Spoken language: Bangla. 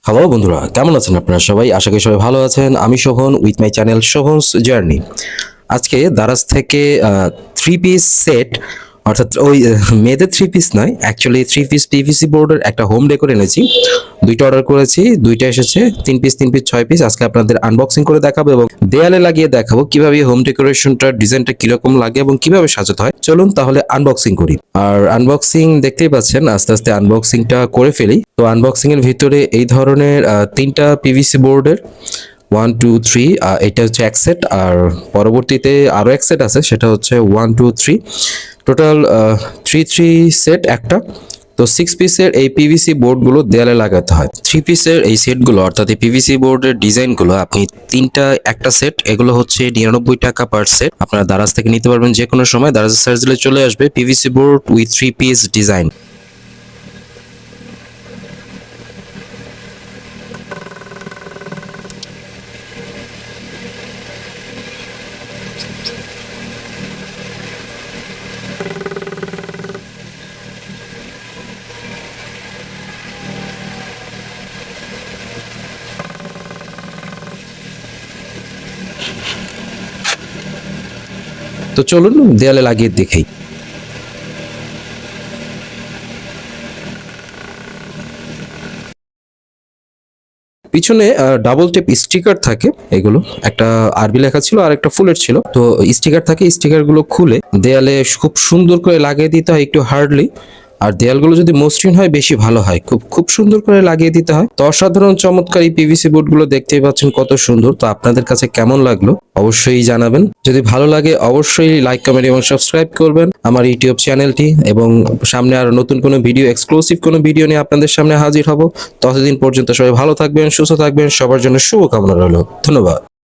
হ্যালো বন্ধুরা, কেমন আছেন আপনারা সবাই? আশা করি সবাই ভালো আছেন। আমি Shovon with my channel Shovon's journey. আজকে দারাজ থেকে থ্রি পিস সেট, অর্থাৎ ওই মেয়েদের থ্রি পিস নয়, অ্যাকচুয়ালি থ্রি পিস পিভিসি বোর্ডের একটা হোম ডেকোর এনেছি। দুইটা অর্ডার করেছি, দুইটা এসেছে, তিন পিস ছয় পিস। আজকে আপনাদের আনবক্সিং করে দেখাবো এবং দেয়ালে লাগিয়ে দেখাবো কিভাবে হোম ডেকোরেশনটার ডিজাইনটা কিরকম লাগে এবং কিভাবে সাজাতে হয়। চলুন তাহলে আনবক্সিং করি। আর আনবক্সিং দেখতেই পাচ্ছেন, আস্তে আস্তে আনবক্সিংটা করে ফেলি। তো আনবক্সিং এর ভিতরে এই ধরনের তিনটা পিভিসি বোর্ডের 1 2 3, এটা হচ্ছে এক সেট, আর পরবর্তীতে আরো এক সেট আছে, সেটা হচ্ছে 1 2 3, টোটাল থ্রি সেট একটা। তো 6 পিসের এই পিভিসি বোর্ডগুলো দেয়ালে লাগাতে হয়। 3 পিসের এই সেটগুলো, অর্থাৎ এই পিভিসি বোর্ডের ডিজাইনগুলো আপনি তিনটা একটা সেট, এগুলো হচ্ছে 99 টাকা পার সেট। আপনারা দারাজ থেকে নিতে পারবেন যে কোনো সময়। দারাজের সার্চ দিলে চলে আসবে PVC board with 3 piece design. তো চলুন দেয়ালে লাগিয়ে দেখি। পিছনে ডাবল টেপ স্টিকার থাকে, এগুলো একটা আরবি লেখা ছিল আর একটা ফুলের ছিল। তো স্টিকার থাকে, স্টিকার গুলো খুলে দেয়ালে খুব সুন্দর করে লাগিয়ে দিতে হয়, একটু হার্ডলি। আর দেয়ালগুলো যদি মসৃণ হয় বেশি ভালো হয়, খুব খুব সুন্দর করে লাগিয়ে দিতে হয়। তো অসাধারণ চমৎকার এই পিভিসি বোর্ড গুলো দেখতেই পাচ্ছেন কত সুন্দর। তো আপনাদের কাছে কেমন লাগলো অবশ্যই জানাবেন। যদি ভালো লাগে অবশ্যই লাইক, কমেন্ট এবং সাবস্ক্রাইব করবেন আমার ইউটিউব চ্যানেলটি। এবং সামনে আরো নতুন কোনো ভিডিও, এক্সক্লুসিভ কোনো ভিডিও নিয়ে আপনাদের সামনে হাজির হব। ততদিন পর্যন্ত সবাই ভালো থাকবেন, সুস্থ থাকবেন, সবার জন্য শুভকামনা রইল। ধন্যবাদ।